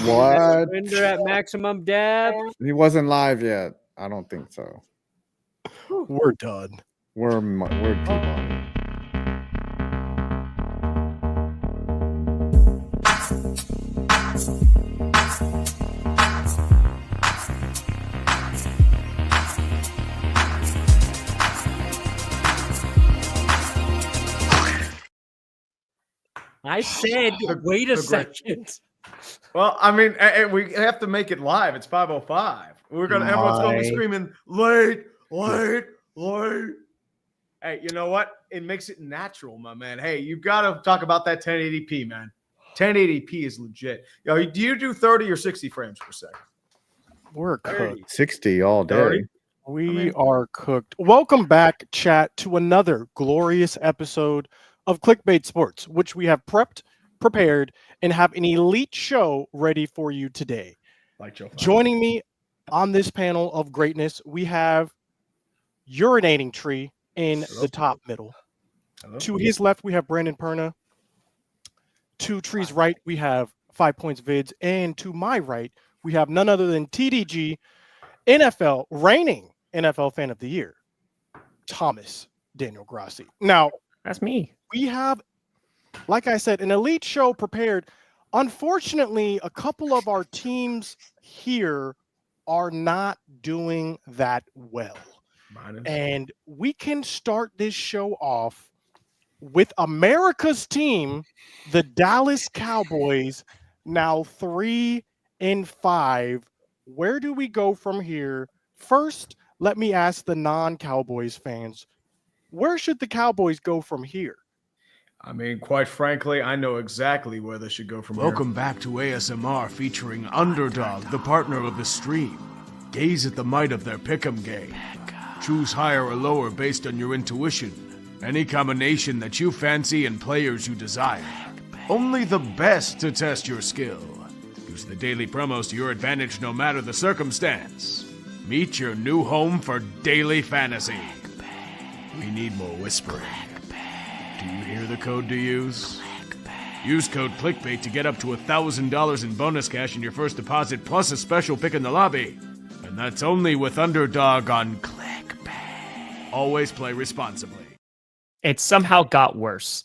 What? Render at maximum depth. He wasn't live yet. I don't think so. We're done. We're T-Money. I said, wait a second. Well, I mean, we have to make it live. It's 5:05. Everyone's gonna be screaming, late. Hey, you know what? It makes it natural, my man. Hey, you got to talk about that 1080p, man. 1080p is legit. Yo, do you do 30 or 60 frames per second? We're cooked. 60 all day. 30? We are cooked. Welcome back, chat, to another glorious episode of Clickbait Sports, which we have prepared, and have an elite show ready for you today. Joining me on this panel of greatness, we have Urinating Tree in the top middle. Hello. To his left, we have Brandon Perna. To Tree's right, we have 5 Points Vids. And to my right, we have none other than TDG, reigning NFL Fan of the Year, Thomas Daniel Grassi. Now, that's me. We have, like I said, an elite show prepared. Unfortunately, a couple of our teams here are not doing that well. And we can start this show off with America's team, the Dallas Cowboys, now 3-5. Where do we go from here? First, let me ask the non-Cowboys fans, where should the Cowboys go from here? I mean, quite frankly, I know exactly where they should go from here. Welcome back to ASMR featuring Underdog, the partner of the stream. Gaze at the might of their pick'em game. Choose higher or lower based on your intuition. Any combination that you fancy and players you desire. Only the best to test your skill. Use the daily promos to your advantage no matter the circumstance. Meet your new home for daily fantasy. We need more whispering. Do you hear the code to use? Use code CLICKBAIT to get up to $1,000 in bonus cash in your first deposit plus a special pick in the lobby. And that's only with Underdog on ClickBait. Always play responsibly. It somehow got worse.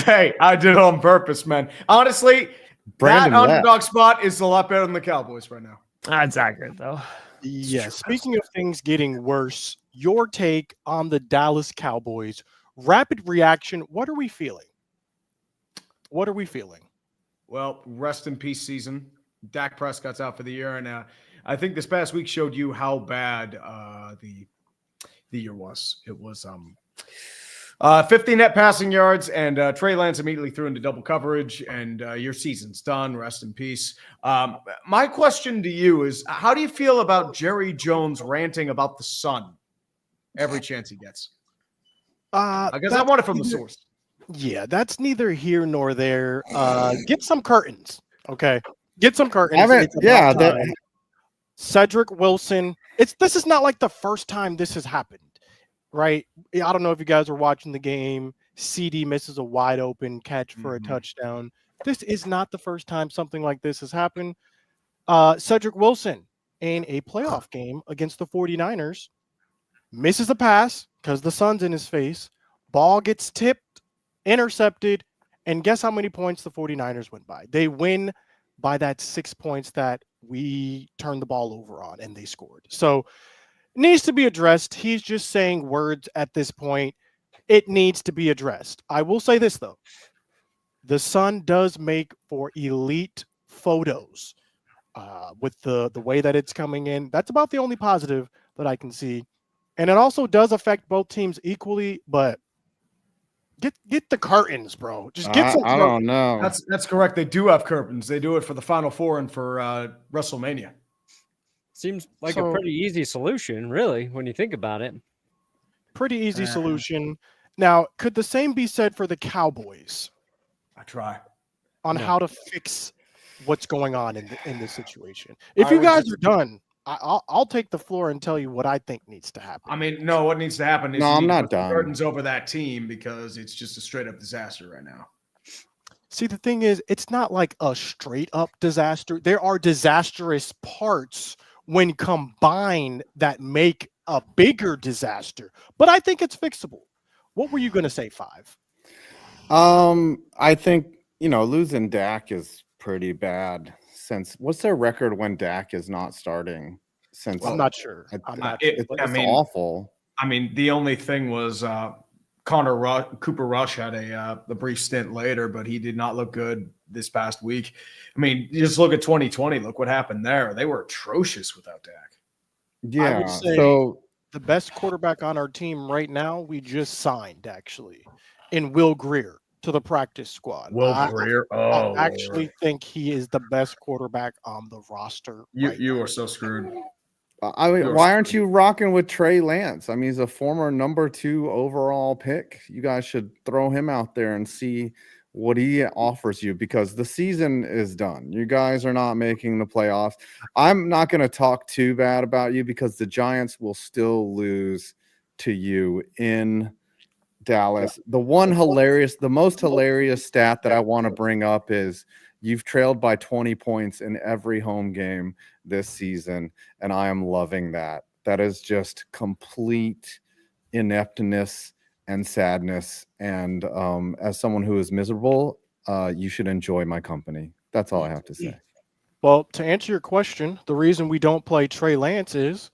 Hey, I did it on purpose, man. Honestly, Brandon that Underdog spot is a lot better than the Cowboys right now. That's accurate, though. Yeah, speaking of things getting worse, your take on the Dallas Cowboys. Rapid reaction. What are we feeling? Well, rest in peace season. Dak Prescott's out for the year, and I think this past week showed you how bad the year was. It was 50 net passing yards, and Trey Lance immediately threw into double coverage, and your season's done. Rest in peace. My question to you is, how do you feel about Jerry Jones ranting about the sun every chance he gets? I guess I want it from the source. Yeah, that's neither here nor there. Get some curtains, okay? Get some curtains. Cedric Wilson. This is not like the first time this has happened, right? I don't know if you guys were watching the game. CD misses a wide open catch for a touchdown. This is not the first time something like this has happened. Cedric Wilson in a playoff game against the 49ers misses a pass because the sun's in his face. Ball gets tipped, intercepted, and guess how many points the 49ers win by? They win by that 6 points that we turned the ball over on, and they scored. So it needs to be addressed. He's just saying words at this point. It needs to be addressed. I will say this, though. The sun does make for elite photos with the way that it's coming in. That's about the only positive that I can see. And it also does affect both teams equally, but get the curtains, bro. Just get some. I don't know. That's correct. They do have curtains. They do it for the Final Four and for WrestleMania. Seems like a pretty easy solution, really, when you think about it. Pretty easy solution. Now, could the same be said for the Cowboys? I try. On how to fix what's going on in this situation. If you guys are done, I'll take the floor and tell you what I think needs to happen. I mean, no, what needs to happen is I'm not done. Curtains over that team because it's just a straight up disaster right now. See, the thing is, it's not like a straight up disaster. There are disastrous parts when combined that make a bigger disaster. But I think it's fixable. What were you going to say, 5? I think, losing Dak is pretty bad. Since what's their record when Dak is not starting? Since I'm not sure. It's awful. I mean, the only thing was Cooper Rush had a brief stint later, but he did not look good this past week. I mean, you just look at 2020. Look what happened there. They were atrocious without Dak. Yeah. I would say the best quarterback on our team right now, we just signed actually, in Will Grier to the practice squad. Grier. I actually think he is the best quarterback on the roster. You are so screwed. Why aren't you rocking with Trey Lance? I mean, he's a former number 2 overall pick. You guys should throw him out there and see what he offers you, because the season is done. You guys are not making the playoffs. I'm not going to talk too bad about you because the Giants will still lose to you in Dallas. The most hilarious stat that I want to bring up is you've trailed by 20 points in every home game this season, and I am loving that. That is just complete ineptness and sadness. And as someone who is miserable, you should enjoy my company. That's all I have to say. Well, to answer your question, the reason we don't play Trey Lance is,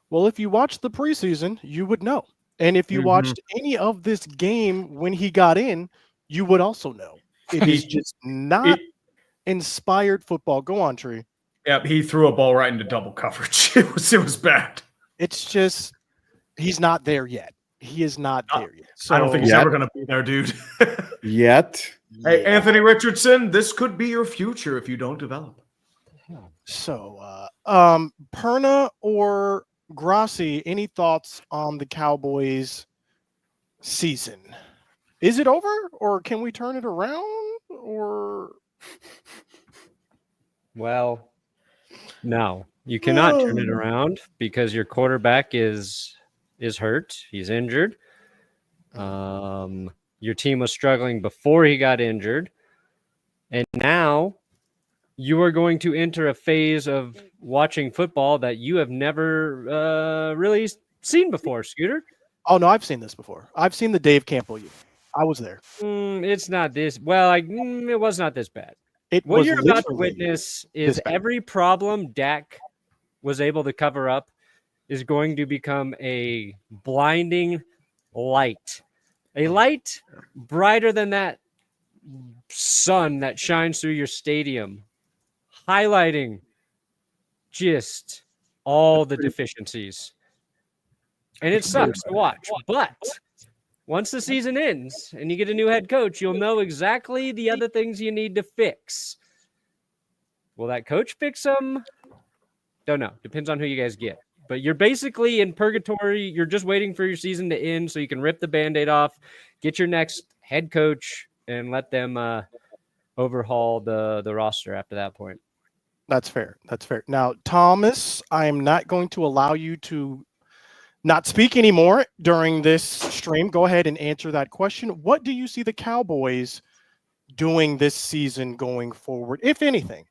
well, if you watched the preseason, you would know. And if you watched any of this game when he got in, you would also know. It is just not inspired football. Go on, Tree. Yeah, he threw a ball right into double coverage. It was bad. It's just he's not there yet. He is not there yet. So, I don't think he's ever going to be there, dude. Yet. Hey, Anthony Richardson, this could be your future if you don't develop. So, Perna or Grassi, any thoughts on the Cowboys season? Is it over, or can we turn it around? Or well, no, you cannot turn it around because your quarterback is hurt. He's injured. Your team was struggling before he got injured, and now you are going to enter a phase of watching football that you have never really seen before, Scooter. Oh, no, I've seen this before. I've seen the Dave Campbell year. I was there. It's not this. Well, it was not this bad. What you're about to witness is every problem Dak was able to cover up is going to become a blinding light. A light brighter than that sun that shines through your stadium, highlighting just all the deficiencies. And it sucks to watch. But once the season ends and you get a new head coach, you'll know exactly the other things you need to fix. Will that coach fix them? Don't know. Depends on who you guys get. But you're basically in purgatory. You're just waiting for your season to end so you can rip the Band-Aid off, get your next head coach, and let them overhaul the roster after that point. That's fair. That's fair. Now, Thomas, I am not going to allow you to not speak anymore during this stream. Go ahead and answer that question. What do you see the Cowboys doing this season going forward, if anything?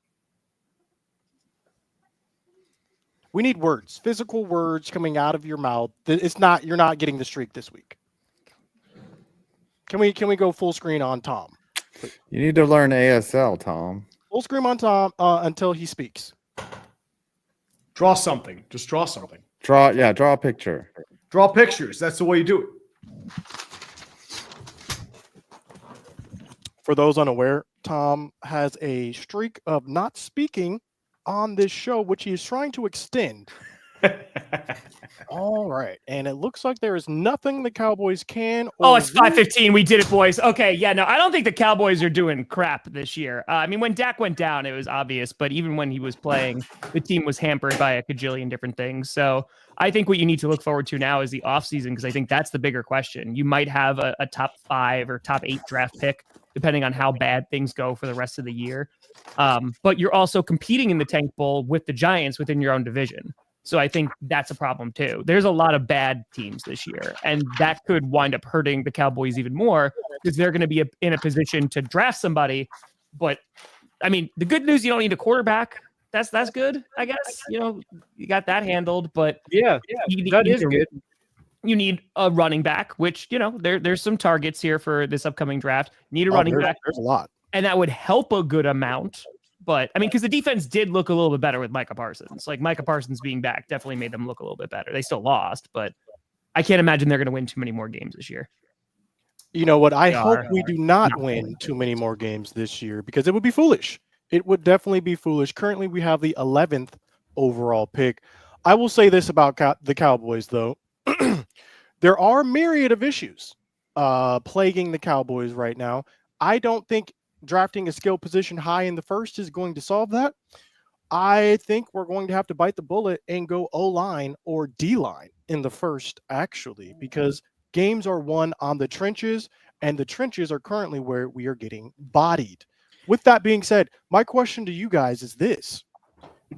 We need words, physical words coming out of your mouth. You're not getting the streak this week. Can we go full screen on Tom? You need to learn ASL, Tom. Full screen on Tom until he speaks. Draw something. Just draw something. Draw a picture. Draw pictures. That's the way you do it. For those unaware, Tom has a streak of not speaking on this show, which he is trying to extend. All right. And it looks like there is nothing the Cowboys can. It's 5:15. We did it, boys. Okay. Yeah, no, I don't think the Cowboys are doing crap this year. I mean, when Dak went down, it was obvious. But even when he was playing, the team was hampered by a cajillion different things. So I think what you need to look forward to now is the offseason, because I think that's the bigger question. You might have a top 5 or top 8 draft pick, depending on how bad things go for the rest of the year. But you're also competing in the Tank Bowl with the Giants within your own division. So I think that's a problem too. There's a lot of bad teams this year, and that could wind up hurting the Cowboys even more because they're going to be in a position to draft somebody. But I mean, the good news, you don't need a quarterback. That's good, I guess. You got that handled. But that is good. You need a running back, which there's some targets here for this upcoming draft. Need a running back. There's a lot, and that would help a good amount. But I mean, because the defense did look a little bit better with Micah Parsons. Like Micah Parsons being back definitely made them look a little bit better. They still lost, but I can't imagine they're going to win too many more games this year. You know what? I hope we do not win too many more games this year because it would be foolish. It would definitely be foolish. Currently, we have the 11th overall pick. I will say this about the Cowboys, though. There are a myriad of issues plaguing the Cowboys right now. I don't think drafting a skill position high in the first is going to solve that. I think we're going to have to bite the bullet and go O-line or D-line in the first, actually, because games are won on the trenches, and the trenches are currently where we are getting bodied. With that being said, my question to you guys is this.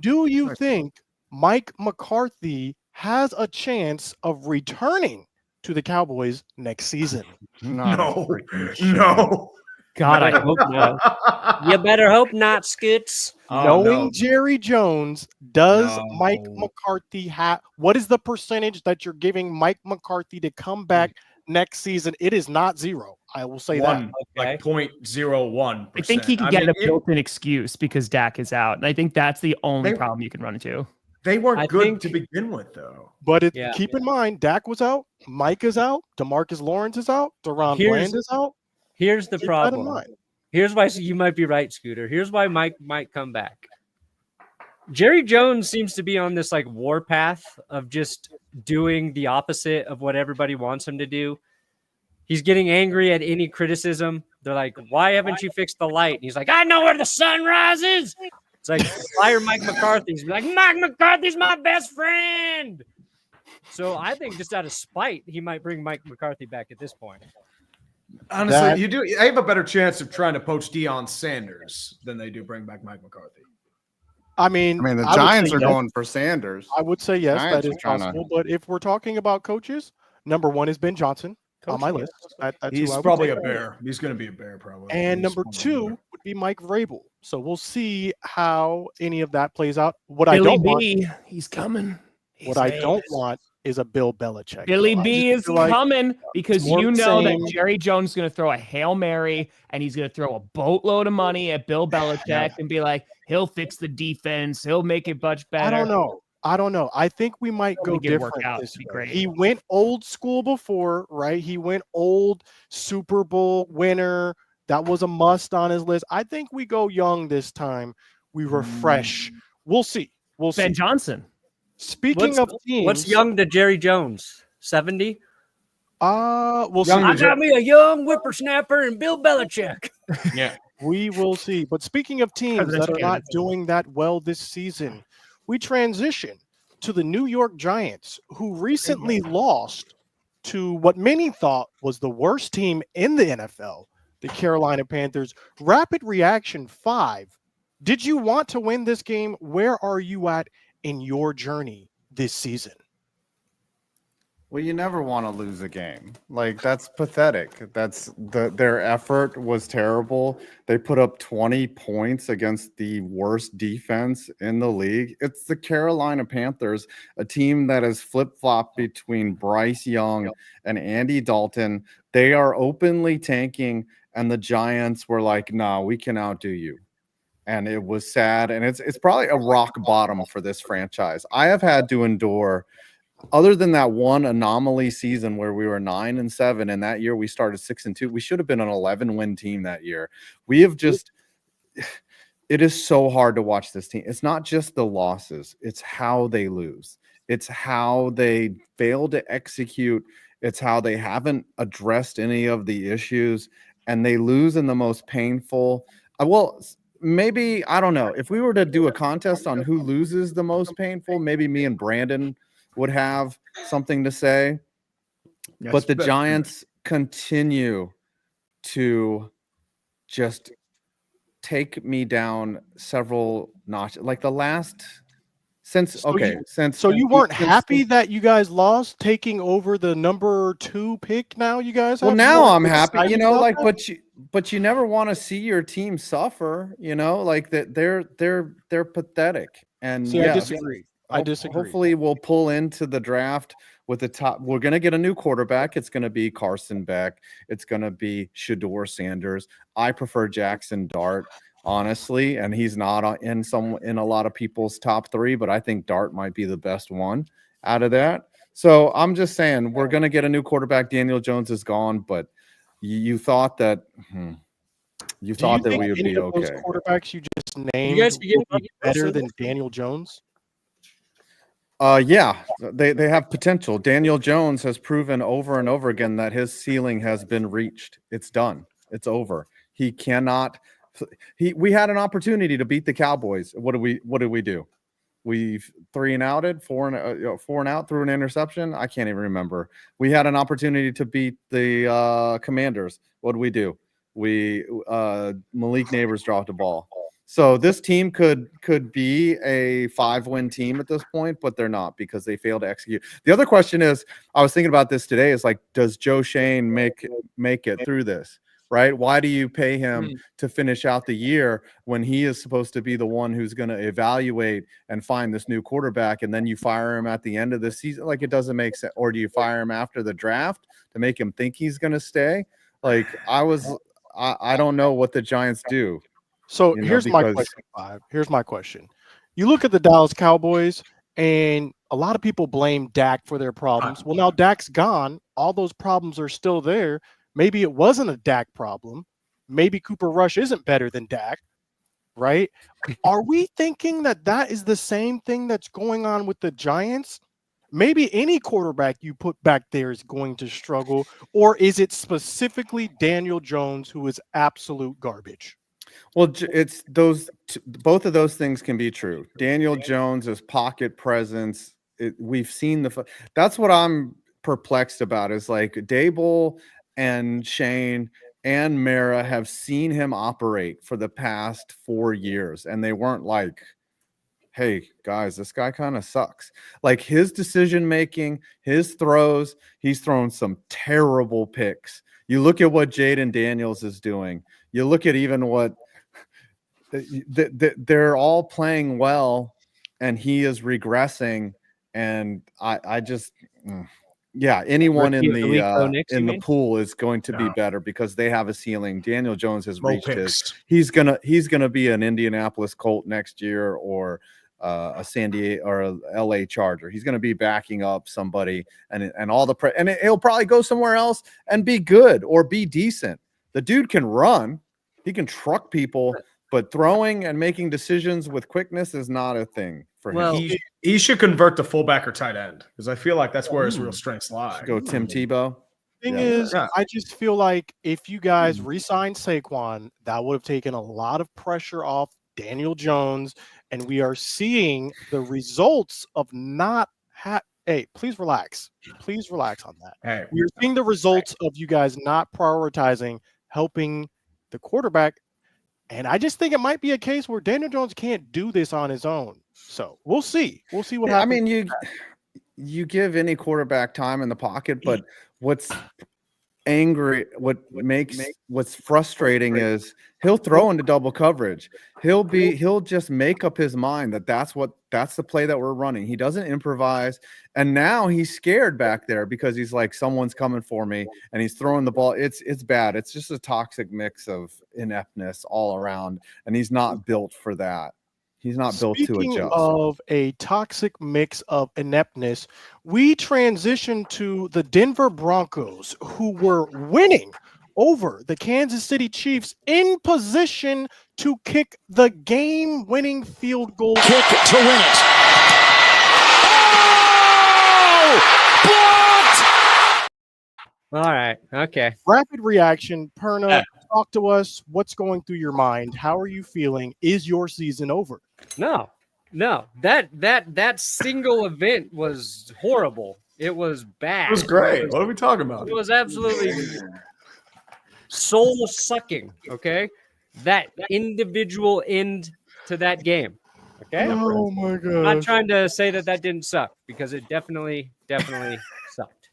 Do you think Mike McCarthy has a chance of returning to the Cowboys next season? No. God, I hope not. You better hope not, Scoots. Knowing Jerry Jones, does Mike McCarthy have – what is the percentage that you're giving Mike McCarthy to come back next season? It is not zero. I will say that. Like 0.01%. I think he can get a built-in excuse because Dak is out. And I think that's the only problem you can run into. They weren't good to begin with, though. But keep in mind, Dak was out. Mike is out. DeMarcus Lawrence is out. Deron Bland is out. Here's the problem. Here's why you might be right, Scooter. Here's why Mike might come back. Jerry Jones seems to be on this like war path of just doing the opposite of what everybody wants him to do. He's getting angry at any criticism. They're like, why haven't you fixed the light? And he's like, I know where the sun rises. It's like, fire Mike McCarthy. He's like, Mike McCarthy's my best friend. So I think just out of spite, he might bring Mike McCarthy back at this point. Honestly, I have a better chance of trying to poach Deion Sanders than they do bring back Mike McCarthy. I mean, the Giants are going for Sanders. I would say yes, that is possible. But if we're talking about coaches, number one is Ben Johnson on my list. He's probably a Bear. He's going to be a Bear, probably. And number two would be Mike Vrabel. So we'll see how any of that plays out. I don't want, he's coming. I don't want is a Bill Belichick. Billy B is coming because that Jerry Jones is going to throw a Hail Mary and he's going to throw a boatload of money at Bill Belichick and be like, he'll fix the defense. He'll make it much better. I don't know. I think we might go different this year. He went old school before, right? He went old Super Bowl winner. That was a must on his list. I think we go young this time. We refresh. We'll see. Ben Johnson. Speaking of teams, what's young to Jerry Jones? 70? We'll see. I got me a young whippersnapper and Bill Belichick. Yeah, we will see. But speaking of teams that are not doing that well this season, we transition to the New York Giants, who recently lost to what many thought was the worst team in the NFL, the Carolina Panthers. Rapid reaction 5. Did you want to win this game? Where are you at in your journey this season? Well, you never want to lose a game. Like, that's pathetic. Their effort was terrible. They put up 20 points against the worst defense in the league. It's the Carolina Panthers, a team that has flip-flopped between Bryce Young and Andy Dalton. They are openly tanking, and the Giants were like, no, we can outdo you. And it was sad, and it's probably a rock bottom for this franchise. I have had to endure, other than that one anomaly season where we were 9-7, and that year we started 6-2. We should have been an 11-win team that year. We have just – it is so hard to watch this team. It's not just the losses. It's how they lose. It's how they fail to execute. It's how they haven't addressed any of the issues, and they lose in the most painful maybe, I don't know. If we were to do a contest on who loses the most painful, maybe me and Brandon would have something to say. Yes, but the Giants continue to just take me down several notches. Like the last So you weren't happy that you guys lost, taking over the number 2 pick. Now you guys. Well, have now more I'm happy. You know, like, that? but you never want to see your team suffer. You know, like that they're pathetic. And See, I disagree. Hopefully, we'll pull into the draft with the top. We're going to get a new quarterback. It's going to be Carson Beck. It's going to be Shedeur Sanders. I prefer Jackson Dart, honestly, and he's not in a lot of people's top 3, but I think Dart might be the best one out of that. So I'm just saying we're going to get a new quarterback. Daniel Jones is gone, but you thought that we would be okay. Those quarterbacks you just named would be better than Daniel Jones? Yeah, they have potential. Daniel Jones has proven over and over again that his ceiling has been reached. It's done. It's over. He cannot. We had an opportunity to beat the Cowboys. What did we do? We 3 and outed, 4 and out through an interception. I can't even remember. We had an opportunity to beat the Commanders. What did we do? Malik Neighbors dropped a ball. So this team could be a 5-win team at this point, but they're not because they failed to execute. The other question is, I was thinking about this today, is like, does Joe Shane make it through this? Right? Why do you pay him to finish out the year when he is supposed to be the one who's going to evaluate and find this new quarterback, and then you fire him at the end of the season? Like, it doesn't make sense. Or do you fire him after the draft to make him think he's going to stay? Like, I don't know what the Giants do. So here's my question, Five. Here's my question. You look at the Dallas Cowboys, and a lot of people blame Dak for their problems. Well, now Dak's gone. All those problems are still there. Maybe it wasn't a Dak problem. Maybe Cooper Rush isn't better than Dak, right? Are we thinking that is the same thing that's going on with the Giants? Maybe any quarterback you put back there is going to struggle, or is it specifically Daniel Jones who is absolute garbage? Well, it's both of those things can be true. Daniel Jones's pocket presence. We've seen that's what I'm perplexed about, is like Dable and Shane and Mara have seen him operate for the past 4 years, and they weren't like, hey guys, this guy kind of sucks. Like, his decision making, his throws, he's thrown some terrible picks. You look at what Jaden Daniels is doing. You look at even what they're all playing well, and he is regressing. And I just, anyone in the pool is going to be better because they have a ceiling. Daniel Jones has reached his. He's gonna be an Indianapolis Colt next year, or a San Diego or a LA Charger. He's going to be backing up somebody, and all the and he'll probably go somewhere else and be good or be decent. The dude can run. He can truck people, but throwing and making decisions with quickness is not a thing for him. He should convert to fullback or tight end, because I feel like that's where his real strengths lie. Go Tim Tebow. Thing is, I just feel like if you guys re-signed Saquon, that would have taken a lot of pressure off Daniel Jones, and we are seeing the results of not hey, please relax. Please relax on that. Hey, we're seeing the results of you guys not prioritizing helping the quarterback. And I just think it might be a case where Daniel Jones can't do this on his own. So we'll see. We'll see what happens. I mean, you give any quarterback time in the pocket, but what's frustrating is he'll throw into double coverage. He'll just make up his mind that's the play that we're running. He doesn't improvise. And now he's scared back there because he's like, someone's coming for me, and he's throwing the ball. It's bad. It's just a toxic mix of ineptness all around. And he's not built for that. He's not built to adjust. Speaking of a toxic mix of ineptness, we transitioned to the Denver Broncos, who were winning over the Kansas City Chiefs, in position to kick the game-winning field goal. Kick to win it. Oh! Blocked! All right. Okay. Rapid reaction. Perna, talk to us. What's going through your mind? How are you feeling? Is your season over? No. That single event was horrible. It was bad. It was great. What are we talking about? It was absolutely soul-sucking, okay? That individual end to that game, Okay. Oh my god. I'm not trying to say that didn't suck because it definitely sucked.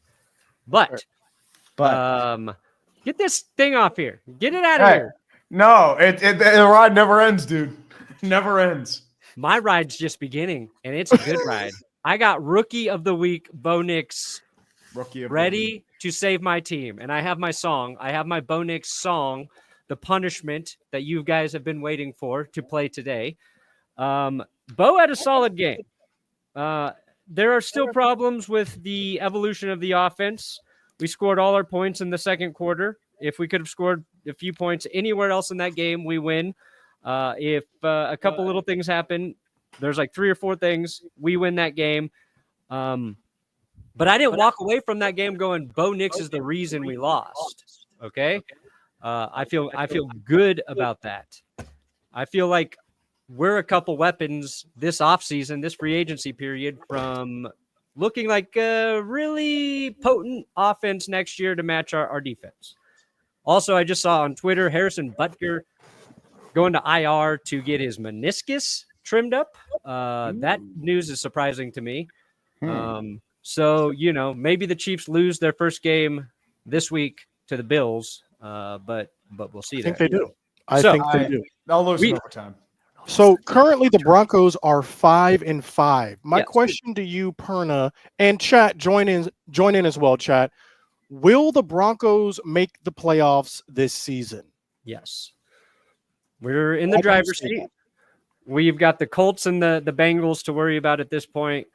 But get this thing off here. Get it out of here. No, the ride never ends, dude. Never ends. My ride's just beginning, and it's a good ride. I got Rookie of the Week, Bo Nix, ready to save my team. And I have my song. I have my Bo Nix song, The Punishment, that you guys have been waiting for to play today. Bo had a solid game. There are still problems with the evolution of the offense. We scored all our points in the second quarter. If we could have scored a few points anywhere else in that game, we win. If a couple little things happen, there's like 3 or 4 things, we win that game. But I didn't walk away from that game going, Bo Nix is the reason we lost. Okay. I feel good about that. I feel like we're a couple weapons this offseason, this free agency period, from looking like a really potent offense next year to match our defense. Also, I just saw on Twitter, Harrison Butker going to IR to get his meniscus trimmed up. That news is surprising to me. So, maybe the Chiefs lose their first game this week to the Bills, but we'll see. I think they do. I think they do. They'll lose in overtime. So currently the Broncos are 5-5. My question to you, Perna, and chat, join in as well, chat. Will the Broncos make the playoffs this season? Yes. We're in the driver's seat. We've got the Colts and the Bengals to worry about at this point.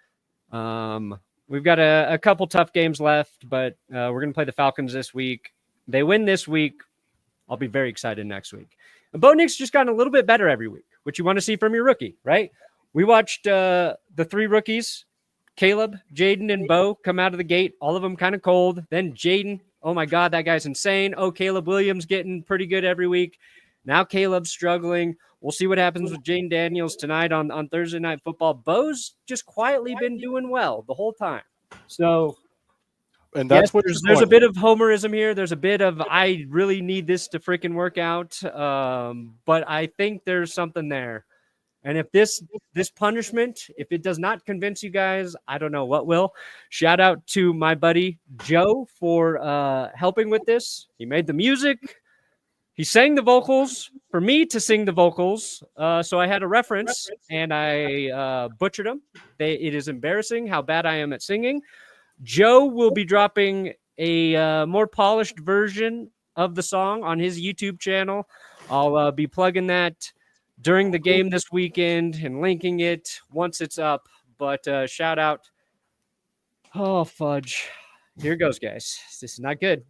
We've got a couple tough games left, but we're going to play the Falcons this week. They win this week, I'll be very excited next week. And Bo Nix just gotten a little bit better every week, which you want to see from your rookie, right? We watched the 3 rookies, Caleb, Jaden, and Bo, come out of the gate, all of them kind of cold. Then Jaden, oh my God, that guy's insane. Oh, Caleb Williams getting pretty good every week. Now Caleb's struggling. We'll see what happens with Jane Daniels tonight on Thursday Night Football. Bo's just quietly been doing well the whole time. So, and that's what there's a bit of homerism here. There's a bit of I really need this to freaking work out. But I think there's something there. And if this punishment, if it does not convince you guys, I don't know what will. Shout out to my buddy Joe for helping with this. He made the music. He sang the vocals for me to sing the vocals. So I had a reference and I butchered them. It is embarrassing how bad I am at singing. Joe will be dropping a more polished version of the song on his YouTube channel. I'll be plugging that during the game this weekend and linking it once it's up. But shout out. Oh, fudge. Here goes, guys. This is not good.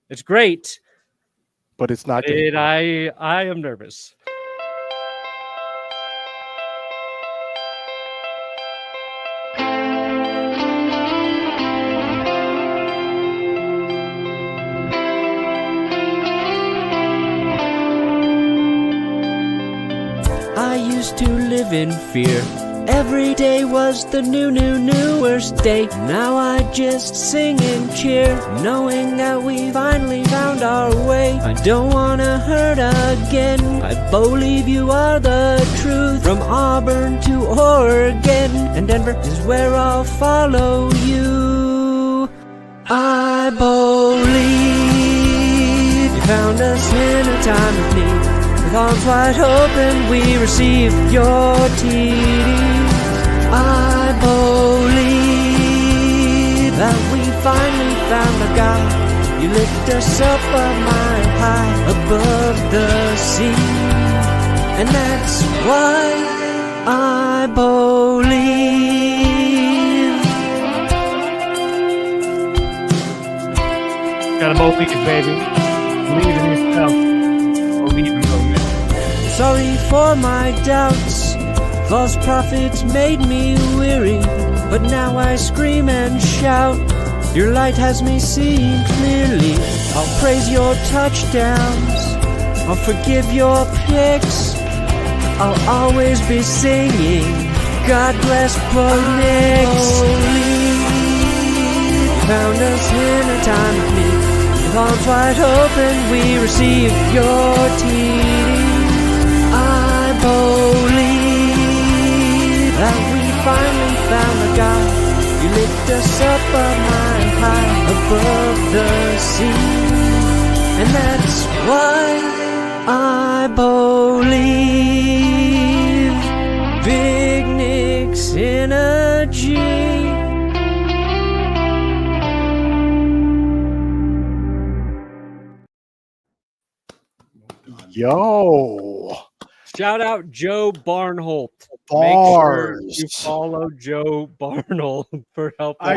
It's great. But it's not good. I am nervous. I used to live in fear. Every day was the new worst day. Now I just sing and cheer, knowing that we finally found our way. I don't wanna hurt again. I believe you are the truth. From Auburn to Oregon, and Denver is where I'll follow you. I believe you found us in a time of need. With arms wide open, we receive your TD. I believe that we finally found the God. You lift us up on my high above the sea. And that's why I believe. Gotta believe, baby. Believe in yourself. Believe in movement. Sorry for my doubts. False prophets made me weary, but now I scream and shout. Your light has me seeing clearly. I'll praise your touchdowns. I'll forgive your picks. I'll always be singing. God bless Bo Nix. You found us in a time of need. With arms wide open, we receive your TD. I believe lift us up high above the sea. And that's why I believe Big Nick's energy. Yo. Shout out Joe Barnholt. Bars. Make sure you follow Joe Barnholt for helping.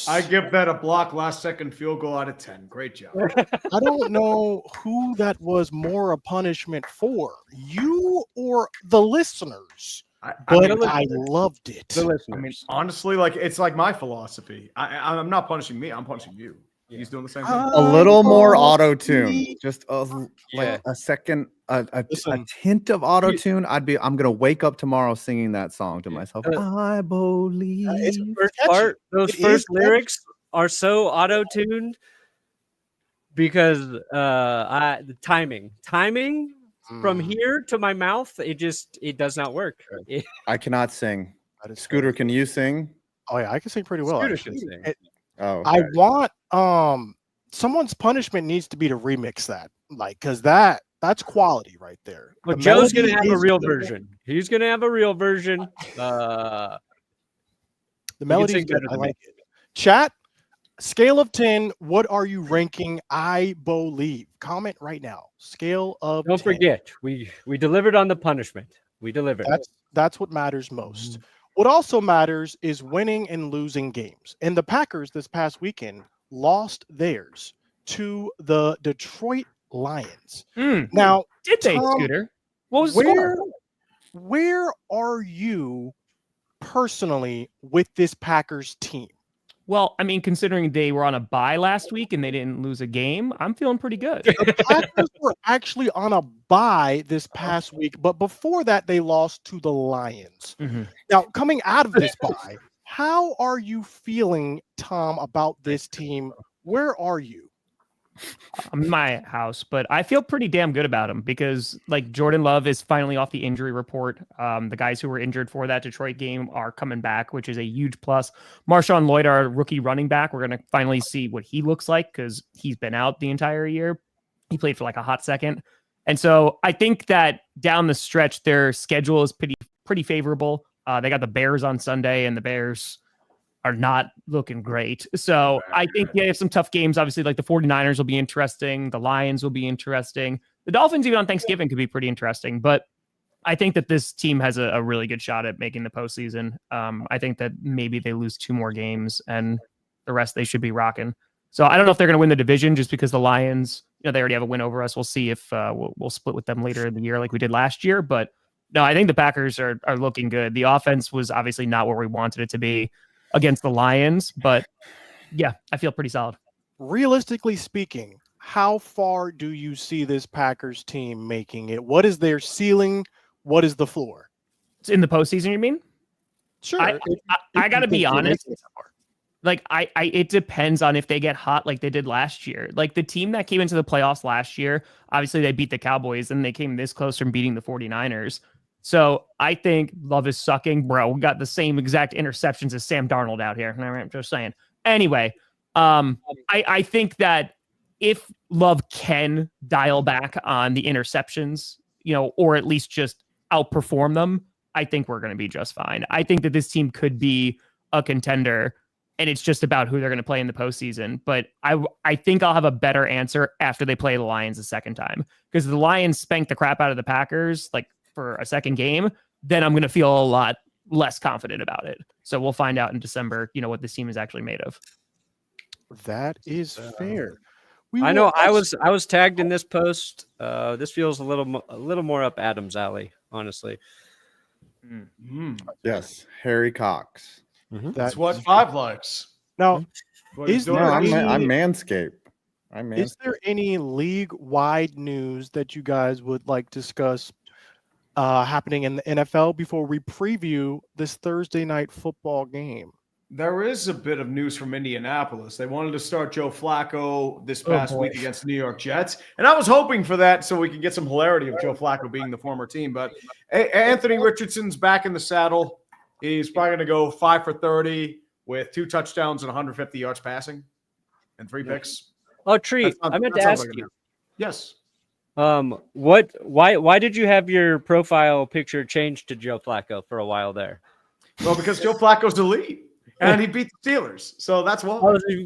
I give that a block last second field goal out of 10. Great job. I don't know who that was more a punishment for, you or the listeners. But I loved it. The listeners. I mean, honestly, like it's like my philosophy. I'm not punishing me. I'm punishing you. Yeah. He's doing the same thing. A little more auto tune, just a second, a hint of auto tune. I'm gonna wake up tomorrow singing that song to myself. I believe. Those first lyrics are so auto tuned because the timing from here to my mouth, it does not work. I cannot sing. Scooter, can you sing? Oh yeah, I can sing pretty well. Scooter can sing. Okay. I want someone's punishment needs to be to remix that, like, because that's quality right there. Well, Joe's gonna have a real version. He's gonna have a real version. The melody's good. I like it. Chat, scale of 10. What are you ranking I believe? Comment right now. Scale of 10. Don't forget, we delivered on the punishment. We delivered. That's what matters most. What also matters is winning and losing games. And the Packers this past weekend lost theirs to the Detroit Lions. Now, did they, Tom, Scooter? What was the score? Where are you personally with this Packers team? Well, I mean, considering they were on a bye last week and they didn't lose a game, I'm feeling pretty good. The Packers were actually on a bye this past week, but before that, they lost to the Lions. Now, coming out of this bye, how are you feeling, Tom, about this team? Where are you? I'm in my house, but I feel pretty damn good about him because, like, Jordan Love is finally off the injury report. The guys who were injured for that Detroit game are coming back, which is a huge plus. Marshawn Lloyd, our rookie running back, we're going to finally see what he looks like because he's been out the entire year. He played for like a hot second. And so I think that down the stretch, their schedule is pretty favorable. They got the Bears on Sunday, and the Bears are not looking great. So I think they have some tough games. Obviously, like the 49ers will be interesting. The Lions will be interesting. The Dolphins, even on Thanksgiving, could be pretty interesting. But I think that this team has a really good shot at making the postseason. I think that maybe they lose 2 more games and the rest they should be rocking. So I don't know if they're going to win the division just because the Lions, they already have a win over us. We'll see if we'll split with them later in the year like we did last year. But no, I think the Packers are looking good. The offense was obviously not where we wanted it to be against the Lions, but yeah, I feel pretty solid. Realistically speaking, how far do you see this Packers team making it? What is their ceiling? What is the floor? It's in the postseason, you mean? Sure. I got to be honest. Like, it depends on if they get hot like they did last year. Like, the team that came into the playoffs last year, obviously they beat the Cowboys and they came this close from beating the 49ers. So I think Love is sucking, bro. We got the same exact interceptions as Sam Darnold out here. I'm just saying. Anyway, I think if Love can dial back on the interceptions, or at least just outperform them, I think we're going to be just fine. I think that this team could be a contender, and it's just about who they're going to play in the postseason. But I think I'll have a better answer after they play the Lions a second time, because the Lions spanked the crap out of the Packers, like, for a second game, then I'm going to feel a lot less confident about it. So we'll find out in December, what this team is actually made of. That is fair. I know I was tagged in this post. This feels a little more up Adam's alley, honestly. Yes, Harry Cox. That's what 5 likes. Now, I'm Manscaped. Is there any league-wide news that you guys would like to discuss happening in the NFL before we preview this Thursday night football game? There is a bit of news from Indianapolis. They wanted to start Joe Flacco this past week against the New York Jets. And I was hoping for that so we could get some hilarity of Joe Flacco being the former team. But Anthony Richardson's back in the saddle. He's probably going to go 5 for 30 with 2 touchdowns and 150 yards passing and 3 picks. Oh, Tree, I meant to ask you. Yes. Why did you have your profile picture changed to Joe Flacco for a while there? Well, because Joe Flacco's elite and he beat the Steelers. So that's why.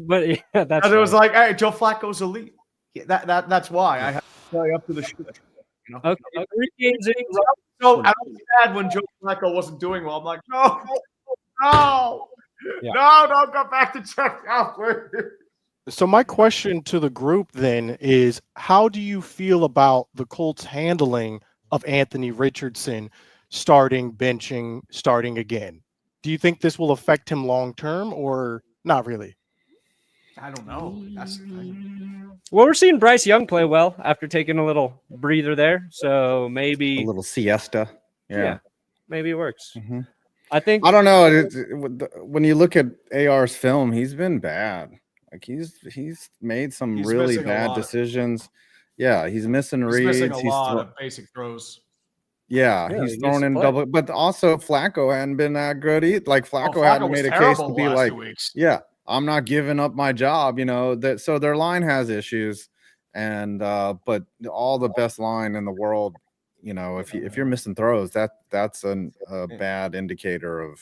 But yeah, that's it was like, hey, Joe Flacco's elite. Yeah, that's why I have to play up to the shoot. You know? Okay. 3 games in. So I was sad when Joe Flacco wasn't doing well. I'm like, no, don't go back to check out, please. So my question to the group then is, how do you feel about the Colts handling of Anthony Richardson starting, benching, starting again? Do you think this will affect him long term or not really? I don't know. That's the thing. Well, we're seeing Bryce Young play well after taking a little breather there. So maybe a little siesta. Yeah, maybe it works. Mm-hmm. I don't know. When you look at AR's film, he's been bad. Like he's made some really bad decisions. Yeah, he's missing reads. Missing a lot of basic throws. Yeah, he's thrown in double. But also Flacco hadn't been that good either. Like Flacco hadn't made a case to be like, I'm not giving up my job. That. So their line has issues, and but all the best line in the world. If you're missing throws, that's a bad indicator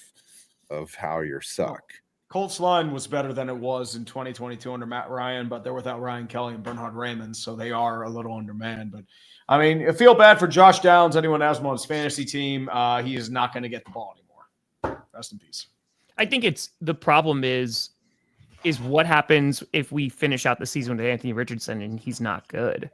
of how you're suck. Colts line was better than it was in 2022 under Matt Ryan, but they're without Ryan Kelly and Bernhard Raymond, so they are a little undermanned. But I mean, I feel bad for Josh Downs. Anyone has him on his fantasy team, he is not going to get the ball anymore. Rest in peace. I think the problem is what happens if we finish out the season with Anthony Richardson and he's not good?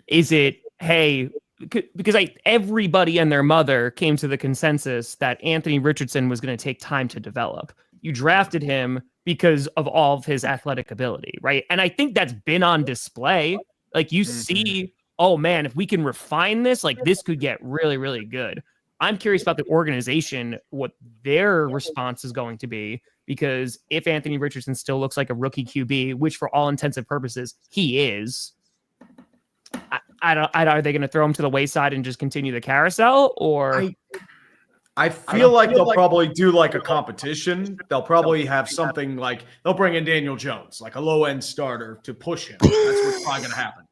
Is it, hey, because everybody and their mother came to the consensus that Anthony Richardson was going to take time to develop. You drafted him because of all of his athletic ability, right? And I think that's been on display. Like you see, oh man, if we can refine this, like this could get really, really good. I'm curious about the organization, what their response is going to be, because if Anthony Richardson still looks like a rookie QB, which for all intents and purposes he is, are they going to throw him to the wayside and just continue the carousel, or? I feel like they'll probably do like a competition. They'll probably have something like they'll bring in Daniel Jones, like a low end starter to push him. That's what's probably going to happen.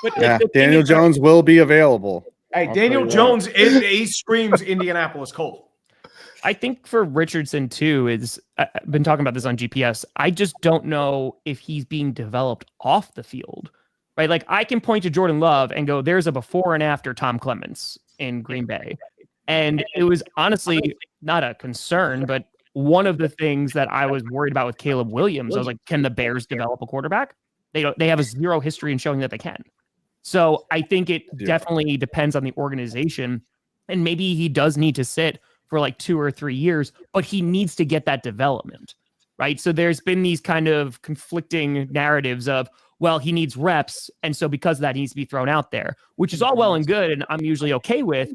But Daniel Jones will be available. Hey, Daniel Jones he screams Indianapolis Colt. I think for Richardson too I've been talking about this on GPS. I just don't know if he's being developed off the field, right? Like I can point to Jordan Love and go, there's a before and after Tom Clements in Green Bay. And it was honestly not a concern, but one of the things that I was worried about with Caleb Williams, I was like, can the Bears develop a quarterback? They have a zero history in showing that they can. So I think it definitely depends on the organization. And maybe he does need to sit for like 2 or 3 years, but he needs to get that development, right? So there's been these kind of conflicting narratives of, well, he needs reps, and so because of that, he needs to be thrown out there, which is all well and good, and I'm usually okay with.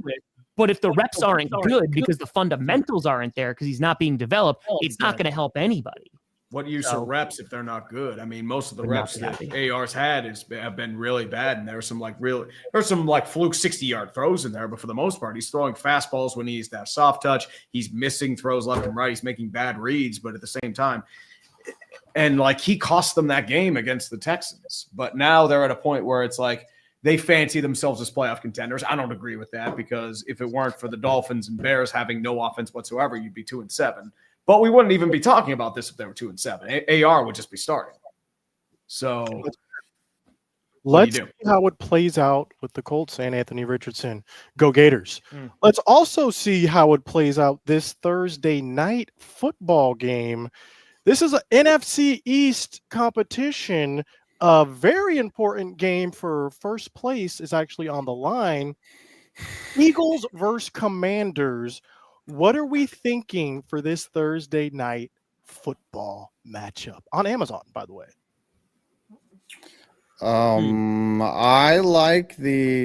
But if the reps aren't good because the fundamentals aren't there because he's not being developed, it's not going to help anybody. What use of reps if they're not good? I mean, most of the reps that AR's had have been really bad, and there's some like fluke 60-yard throws in there, but for the most part, he's throwing fastballs when he's that soft touch. He's missing throws left and right. He's making bad reads, but at the same time, and like he cost them that game against the Texans. But now they're at a point where it's like they fancy themselves as playoff contenders. I don't agree with that because if it weren't for the Dolphins and Bears having no offense whatsoever, you'd be 2-7. But we wouldn't even be talking about this if they were 2-7. AR would just be starting. So let's see how it plays out with the Colts and Anthony Richardson. Go Gators. Let's also see how it plays out this Thursday night football game. This is an NFC East competition. A very important game for first place is actually on the line. Eagles versus Commanders. What are we thinking for this Thursday night football matchup on Amazon, by the way?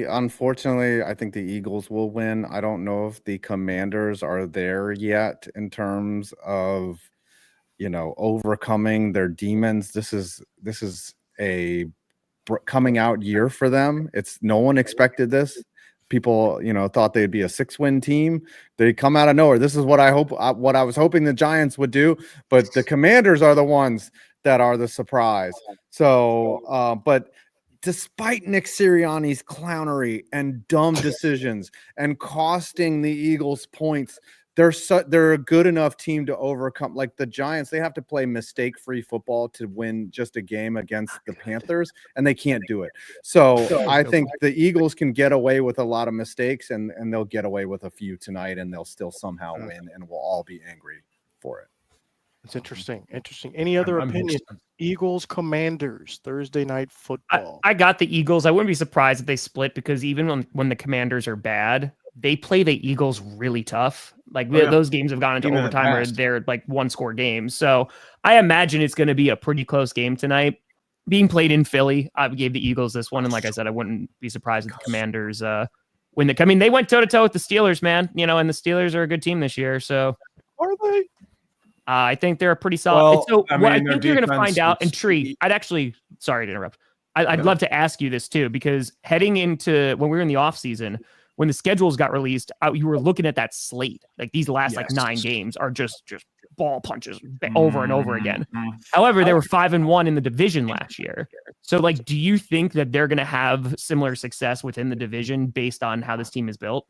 Unfortunately, I think the Eagles will win. I don't know if the Commanders are there yet in terms of, overcoming their demons. This is a coming out year for them. No one expected this. people, thought they'd be a 6-win team. They come out of nowhere. This is what I was hoping the Giants would do, but the Commanders are the ones that are the surprise. So, but despite Nick Sirianni's clownery and dumb decisions and costing the Eagles points, they're a good enough team to overcome. Like the Giants, they have to play mistake-free football to win just a game against the Panthers, and they can't do it. So I think the Eagles can get away with a lot of mistakes, and they'll get away with a few tonight, and they'll still somehow win, and we'll all be angry for it. It's interesting. Any other opinion? Eagles Commanders Thursday night football. I got the Eagles. I wouldn't be surprised if they split, because even when the Commanders are bad, they play the Eagles really tough. Like those games have gone into overtime, or they're like 1-score games. So I imagine it's going to be a pretty close game tonight. Being played in Philly, I gave the Eagles this one, and like I said, I wouldn't be surprised if the Commanders win. I mean, they went toe to toe with the Steelers, man. And the Steelers are a good team this year. So are they? I think they're a pretty solid. Well, I think you're going to find out. And Tree, sorry to interrupt. I'd love to ask you this too, because heading into when we were in the off season, when the schedules got released, you were looking at that slate. Like these last 9 games are just ball punches over and over again. However, they were 5-1 in the division last year. So like, do you think that they're going to have similar success within the division based on how this team is built?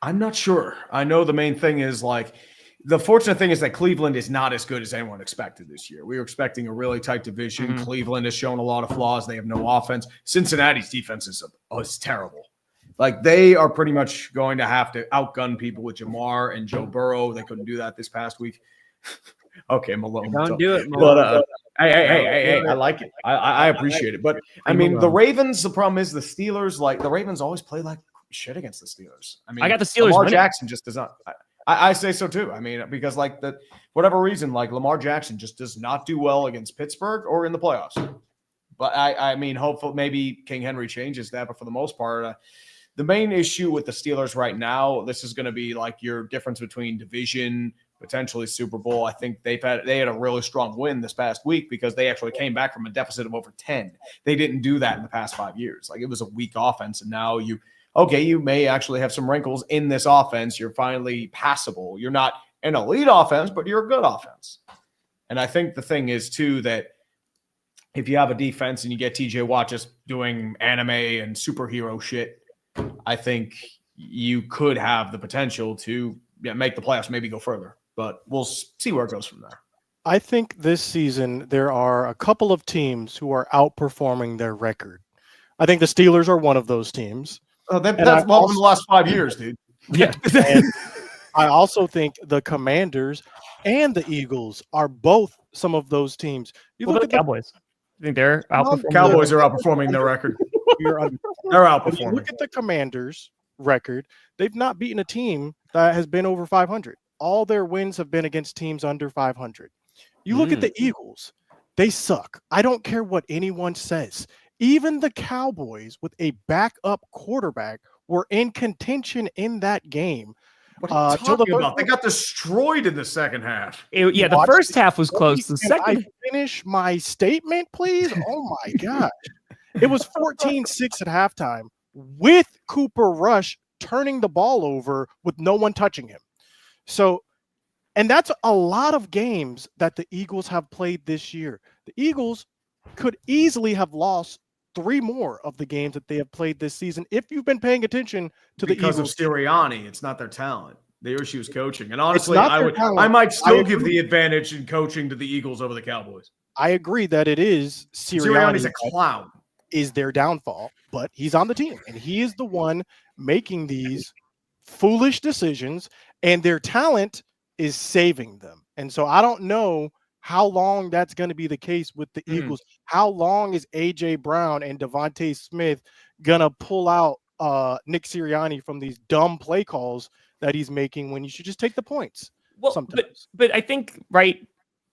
I'm not sure. I know the main thing is the fortunate thing is that Cleveland is not as good as anyone expected this year. We were expecting a really tight division. Cleveland has shown a lot of flaws. They have no offense. Cincinnati's defense is terrible. Like they are pretty much going to have to outgun people with Jamar and Joe Burrow. They couldn't do that this past week. Okay, Malone. Don't do it, Malone. But hey, I like it. I appreciate it. But I mean, the Ravens, the problem is the Steelers, the Ravens always play like shit against the Steelers. I mean, I got the Steelers. Lamar Jackson just does not. I say so too. I mean, because whatever reason, Lamar Jackson just does not do well against Pittsburgh or in the playoffs. But I mean, hopefully maybe King Henry changes that. But for the most part, the main issue with the Steelers right now, this is going to be your difference between division, potentially Super Bowl. I think they had a really strong win this past week because they actually came back from a deficit of over 10. They didn't do that in the past 5 years. It was a weak offense, and now you may actually have some wrinkles in this offense. You're finally passable. You're not an elite offense, but you're a good offense. And I think the thing is, too, that if you have a defense and you get TJ Watt just doing anime and superhero shit, I think you could have the potential to make the playoffs, maybe go further. But we'll see where it goes from there. I think this season there are a couple of teams who are outperforming their record. I think the Steelers are one of those teams. That's in the last 5 years, dude. Yeah. And I also think the Commanders and the Eagles are both some of those teams. You look at the Cowboys. I think they're outperforming. Cowboys are outperforming their record. They're outperforming. You look at the Commanders' record. They've not beaten a team that has been over 500. All their wins have been against teams under 500. You look at the Eagles. They suck. I don't care what anyone says. Even the Cowboys with a backup quarterback were in contention in that game. What are you talking about? They got destroyed in the second half. The first half was close. The second. I finish my statement, please? Oh, my gosh. It was 14-6 at halftime with Cooper Rush turning the ball over with no one touching him. So, and that's a lot of games that the Eagles have played this year. The Eagles could easily have lost 3 more of the games that they have played this season if you've been paying attention to the Eagles. Because of Sirianni, it's not their talent. The issue is coaching. And honestly, I might still give the advantage in coaching to the Eagles over the Cowboys. I agree that it is Sirianni's a clown. Is their downfall, but he's on the team and he is the one making these foolish decisions, and their talent is saving them. And so I don't know how long that's going to be the case with the Eagles. How long is A.J. Brown and Devontae Smith going to pull out Nick Sirianni from these dumb play calls that he's making when you should just take the points? Well, sometimes. But I think,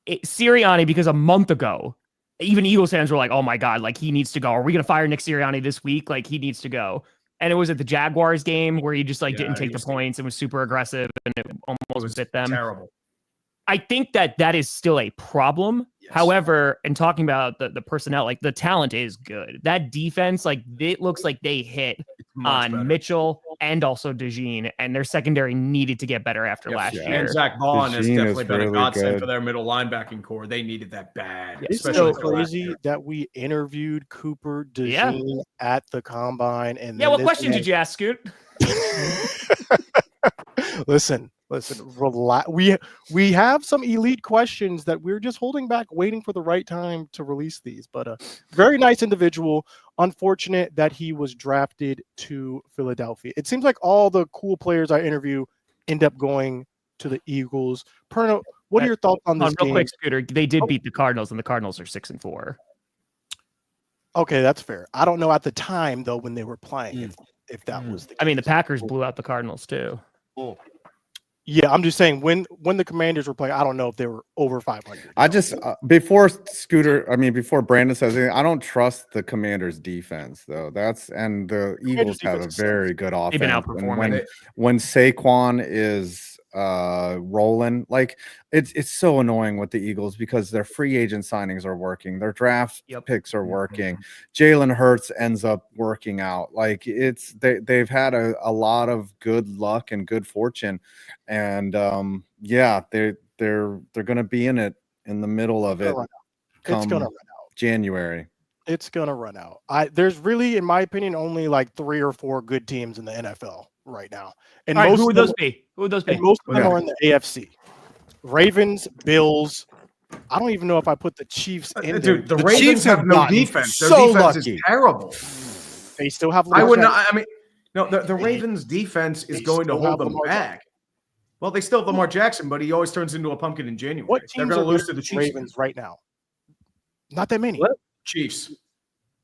Sirianni, because a month ago, even Eagles fans were like, oh my God, he needs to go. Are we going to fire Nick Sirianni this week? He needs to go. And it was at the Jaguars game where he just didn't take the points and was super aggressive, and it almost bit them. Terrible. I think that is still a problem. Yes. However, in talking about the personnel, the talent is good. That defense, it looks like they hit on better. Mitchell and also DeJean, and their secondary needed to get better after last year. And Zach Vaughn has DeJean definitely is been a really godsend good. for their middle linebacking core. They needed that bad. It's Especially so for last crazy year. that we interviewed Cooper DeJean at the combine. And Yeah, then what this question man- did you ask, Scoot? Listen, relax. We have some elite questions that we're just holding back, waiting for the right time to release these. But very nice individual. Unfortunate that he was drafted to Philadelphia. It seems like all the cool players I interview end up going to the Eagles. Perna, what are your thoughts on this Real game? quick, Scooter. They did beat the Cardinals, and the Cardinals are 6-4. Okay, that's fair. I don't know at the time though when they were playing if that was the case. I mean, the Packers blew out the Cardinals too. Yeah, I'm just saying when the Commanders were playing, I don't know if they were over 500. I just before Brandon says anything, I don't trust the Commanders' defense though. And the Eagles have a very good offense. They've been And outperforming. when Saquon is rolling, like it's so annoying with the Eagles because their free agent signings are working, their draft picks are working. Jalen Hurts ends up working out. Like they've had a lot of good luck and good fortune, and they're gonna be in it in the middle of it. It's gonna run out. January. It's gonna run out. There's really, in my opinion, only like 3 or 4 good teams in the NFL right now. And All right, most who of would them- those be? Who would those be? and most of them are in the AFC. Ravens, Bills. I don't even know if I put the Chiefs in there. Dude, the Ravens Chiefs have have no gotten defense. Their so defense lucky. is terrible. They still have. I Lamar would Jackson. not. I mean, no, the Ravens' defense is They going to still hold have them Lamar back. Well, they still have Lamar Jackson, but he always turns into a pumpkin in January. What They're teams going are to lose better to the than Chiefs. Ravens right now? Not that many. What? Chiefs.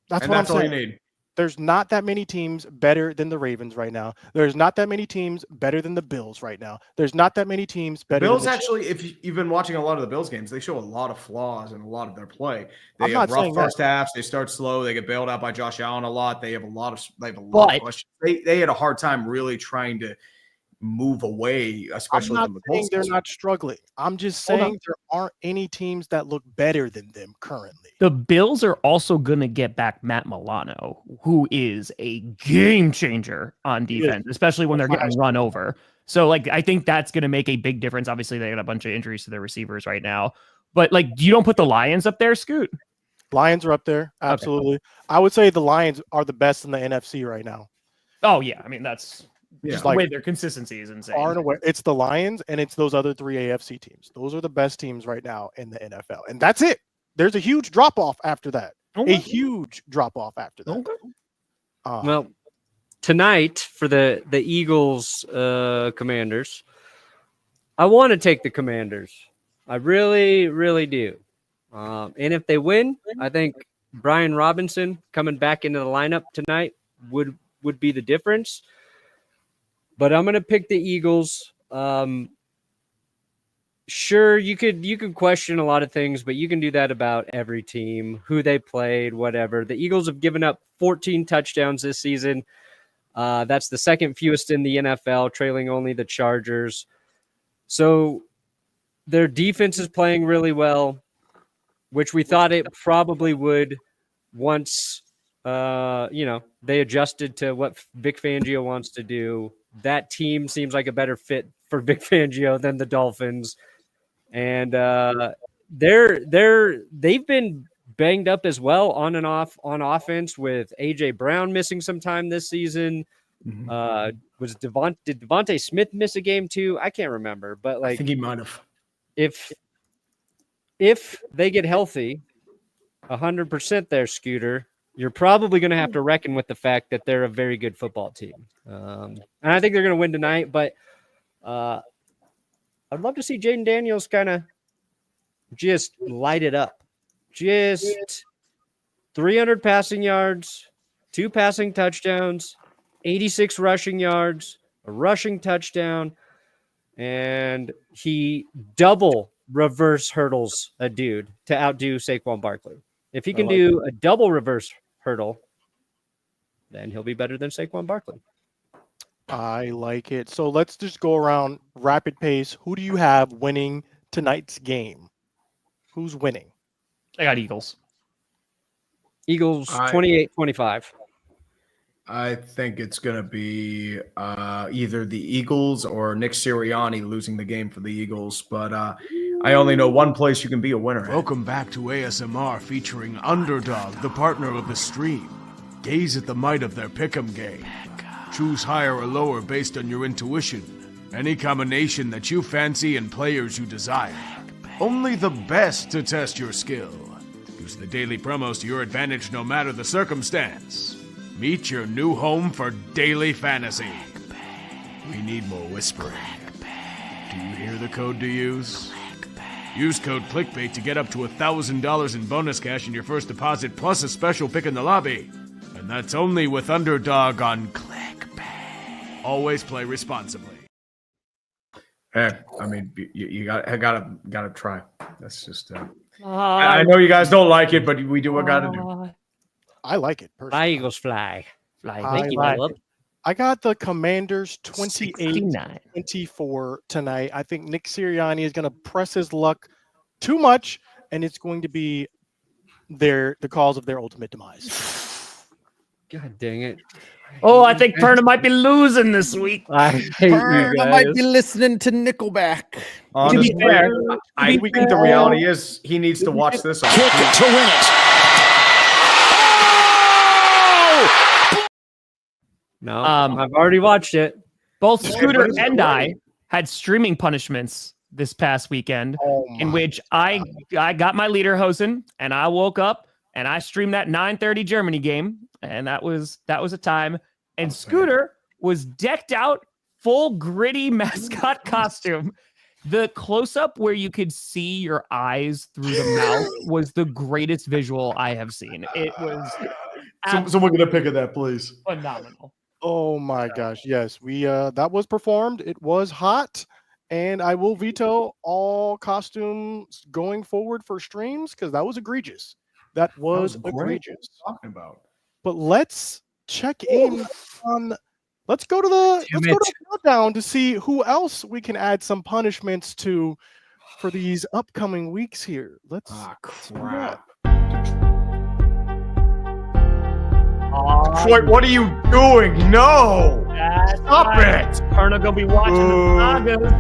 That's And what that's I'm all saying. you need. There's not that many teams better than the Ravens right now. There's not that many teams better than the Bills right now. There's not that many teams better. Bills than the actually, if you've been watching a lot of the Bills games, they show a lot of flaws in a lot of their play. They I'm have not rough saying first that. halves. They start slow. They get bailed out by Josh Allen a lot. They have a lot of questions. They had a hard time really trying to move away, especially I'm from the not saying Colts. they're not struggling. I'm just saying there aren't any teams that look better than them currently. The Bills are also going to get back Matt Milano, who is a game changer on defense, especially when they're getting run over. So, like, I think that's going to make a big difference. Obviously, they got a bunch of injuries to their receivers right now. But, like, you don't put the Lions up there, Scoot? Lions are up there. Absolutely. Okay. I would say the Lions are the best in the NFC right now. Oh, yeah. I mean, that's just like, the way their consistency is insane. Far and away. It's the Lions and it's those other 3 AFC teams. Those are the best teams right now in the NFL. And that's it. There's a huge drop-off after that. Okay. A huge drop-off after that. Okay. Well, tonight for the Eagles Commanders, I want to take the Commanders. I really, really do. And if they win, I think Brian Robinson coming back into the lineup tonight would be the difference. But I'm going to pick the Eagles. Sure, you could question a lot of things, but you can do that about every team, who they played, whatever. The Eagles have given up 14 touchdowns this season. That's the second fewest in the NFL, trailing only the Chargers. So their defense is playing really well, which we thought it probably would once they adjusted to what Vic Fangio wants to do. That team seems like a better fit for Vic Fangio than the Dolphins. And they've been banged up as well on and off on offense, with AJ Brown missing some time this season. Did Devontae Smith miss a game too? I can't remember, but I think he might have. If they get healthy 100% there, Scooter, you're probably going to have to reckon with the fact that they're a very good football team. And I think they're going to win tonight, but I'd love to see Jaden Daniels kind of just light it up. Just 300 passing yards, 2 passing touchdowns, 86 rushing yards, a rushing touchdown, and he double reverse hurdles a dude to outdo Saquon Barkley. If he can do a double reverse hurdle, then he'll be better than Saquon Barkley. I like it. So let's just go around rapid pace. Who do you have winning tonight's game? Who's winning? I got Eagles. Eagles 28-25. I think it's going to be either the Eagles or Nick Sirianni losing the game for the Eagles. But I only know one place you can be a winner. Welcome back to ASMR featuring Underdog, the partner of the stream. Gaze at the might of their pick'em game. Choose higher or lower based on your intuition. Any combination that you fancy and players you desire. Only the best to test your skill. Use the daily promos to your advantage no matter the circumstance. Meet your new home for daily fantasy. We need more whispering. Do you hear the code to use? Use code CLICKBAIT to get up to $1,000 in bonus cash in your first deposit, plus a special pick in the lobby. And that's only with Underdog on ClickBait. Always play responsibly. Hey, I mean, you gotta try. That's just. I know you guys don't like it, but we do what gotta do. I like it personally. Fly, Eagles, fly. I Thank you, like my love. I got the Commanders 28-24 tonight. I think Nick Sirianni is going to press his luck too much, and it's going to be the cause of their ultimate demise. God dang it. Oh, I think Perna might be losing this week. I hate you guys. might be listening to Nickelback. Honestly, To be fair, I think the reality is he needs to watch this. Kick to win it. No, I've already watched it. Both Scooter and I had streaming punishments this past weekend, in which I got my Lederhosen and I woke up and I streamed that 9:30 Germany game, and that was a time. And Scooter was decked out, full gritty mascot costume. The close-up where you could see your eyes through the mouth was the greatest visual I have seen. It was Someone get a pic of that, please. phenomenal. Oh my gosh, yes. We that was performed. It was hot, and I will veto all costumes going forward for streams because that was egregious. That was egregious. Talking about. But let's check in on let's go to the countdown to see who else we can add some punishments to for these upcoming weeks here. Let's crap. Wait, what are you doing? No! Stop it! Perna gonna be watching the sagas.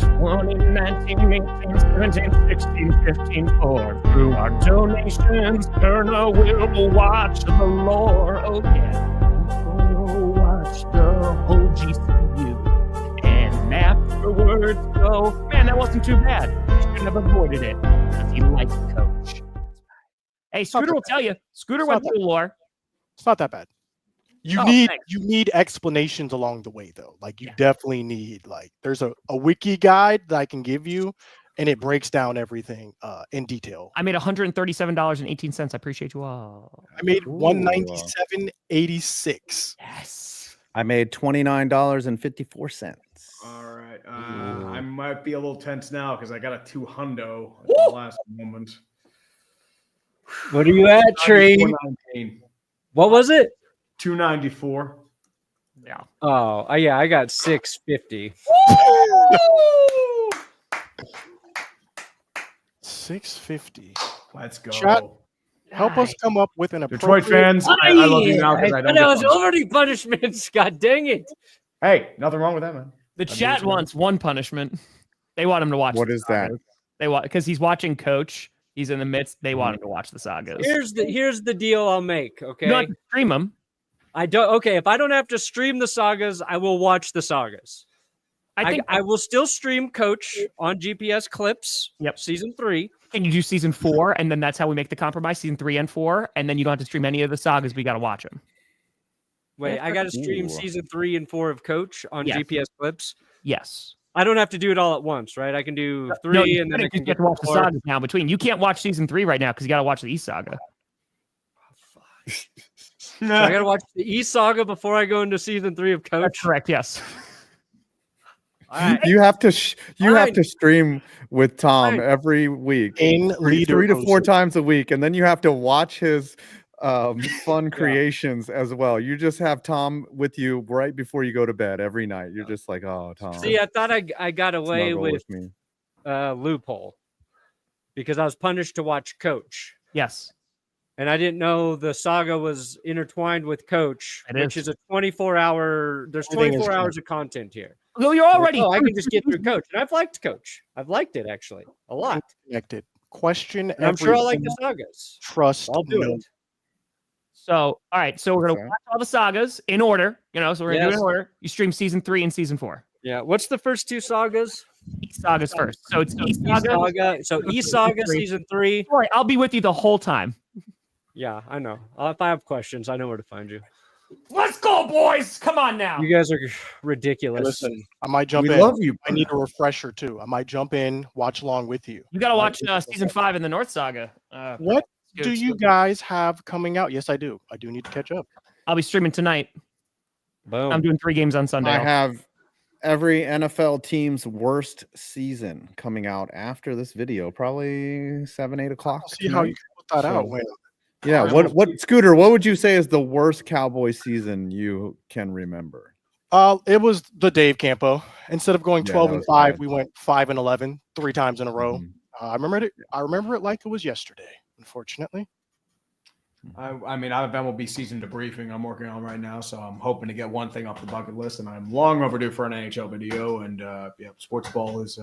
2019, 18, 17, 16, 15, 4. Through our donations, Perna will watch the lore. Oh yeah, we'll watch the whole GCU. And afterwards, go. Man, that wasn't too bad. Shouldn't have avoided it because he likes Coach. Hey, Scooter will tell you. Scooter went through the lore. It's not that bad. You need explanations along the way though. Like you definitely need there's a wiki guide that I can give you, and it breaks down everything in detail. I made $137.18. I appreciate you all. I made $197.86. Yes. I made $29.54. All right. I might be a little tense now because I got a $200 at the last moment. What are you at, Trey? What was it? 294. Yeah. Oh, yeah, I got 650. 650. Let's go. Chat, help us come up with an Detroit appropriate fans, I love you now because I don't. That was already punishments. God dang it. Hey, nothing wrong with that, man. The chat wants one punishment. They want him to watch. What is that? They want because he's watching Coach. He's in the midst. They want him to watch the sagas. Here's the deal I'll make. Okay, You don't have to stream them. I don't. Okay, if I don't have to stream the sagas, I will watch the sagas. I will still stream Coach on GPS Clips. Yep. Season 3. Can you do season 4, and then that's how we make the compromise? Season 3 and 4, and then you don't have to stream any of the sagas. We got to watch them. Wait, I got to stream season 3 and 4 of Coach on GPS Clips. Yes. I don't have to do it all at once, right? I can do 3 and then I can get to watch the sagas now between. You can't watch season 3 right now because you got to watch the East Saga. So I got to watch the East Saga before I go into season 3 of Coach. That's correct. Yes. Right. You have to stream with Tom every week, three to 4 times a week, and then you have to watch his fun creations as well. You just have Tom with you right before you go to bed every night. You're just like, oh, Tom. See, I thought I got away with me. Loophole because I was punished to watch Coach. Yes. and I didn't know the saga was intertwined with Coach, which is a 24-hour. There's 24 hours of content here. Well, you're already. I can just get through Coach, and I've liked Coach. I've liked it actually a lot. Connected. Question. And I'm sure I like the sagas. Trust. I'll do it. So, all right. So we're gonna watch all the sagas in order. So we're gonna do it in order. You stream season 3 and season 4. Yeah. What's the first 2 sagas? East sagas first. So it's East Saga. So East Saga season 3. All right, I'll be with you the whole time. Yeah, I know. If I have questions, I know where to find you. Let's go, boys! Come on now. You guys are ridiculous. Listen, I might jump in. We love you. I need a refresher too. I might jump in, watch along with you. You got to watch season 5 in the North Saga. What do you guys have coming out? Yes, I do. I do need to catch up. I'll be streaming tonight. Boom. I'm doing 3 games on Sunday. I have every NFL team's worst season coming out after this video, probably 7-8 o'clock. See how you put that out. Yeah. What Scooter? What would you say is the worst Cowboys season you can remember? It was the Dave Campo. Instead of going 12-5, bad. we went 5-11 3 times in a row. Mm-hmm. I remember it like it was yesterday. Unfortunately. I mean, I have MLB season debriefing I'm working on right now, so I'm hoping to get one thing off the bucket list, and I'm long overdue for an NHL video. And sports ball is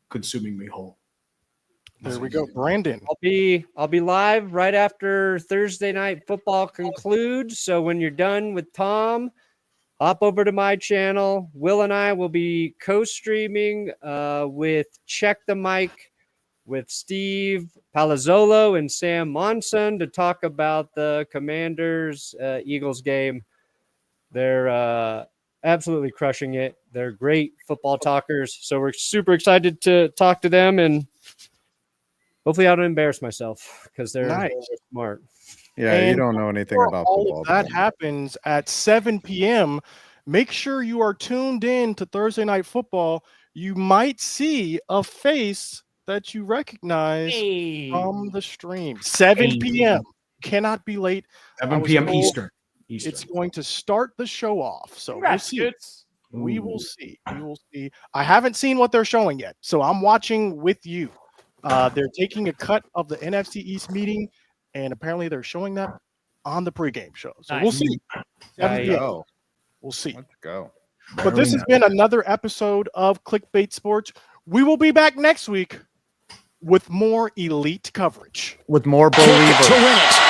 consuming me whole. There we go, Brandon. I'll be live right after Thursday night football concludes. So when you're done with Tom, hop over to my channel. Will and I will be co-streaming with Check the Mic with Steve Palazzolo and Sam Monson to talk about the Commanders Eagles game. They're absolutely crushing it. They're great football talkers. So we're super excited to talk to them, and hopefully I don't embarrass myself because they're smart. Yeah, And you don't know anything about all football. of that happens at 7 p.m. Make sure you are tuned in to Thursday Night Football. You might see a face that you recognize from the stream. 7 p.m. Cannot be late. 7 p.m. Eastern. It's going to start the show off. So we'll see. We will see. We will see. I haven't seen what they're showing yet, so I'm watching with you. They're taking a cut of the NFC East meeting, and apparently they're showing that on the pregame show. So we'll see. We'll see. Let's go. But this has been another episode of Clickbait Sports. We will be back next week with more elite coverage. With more believers. To win it.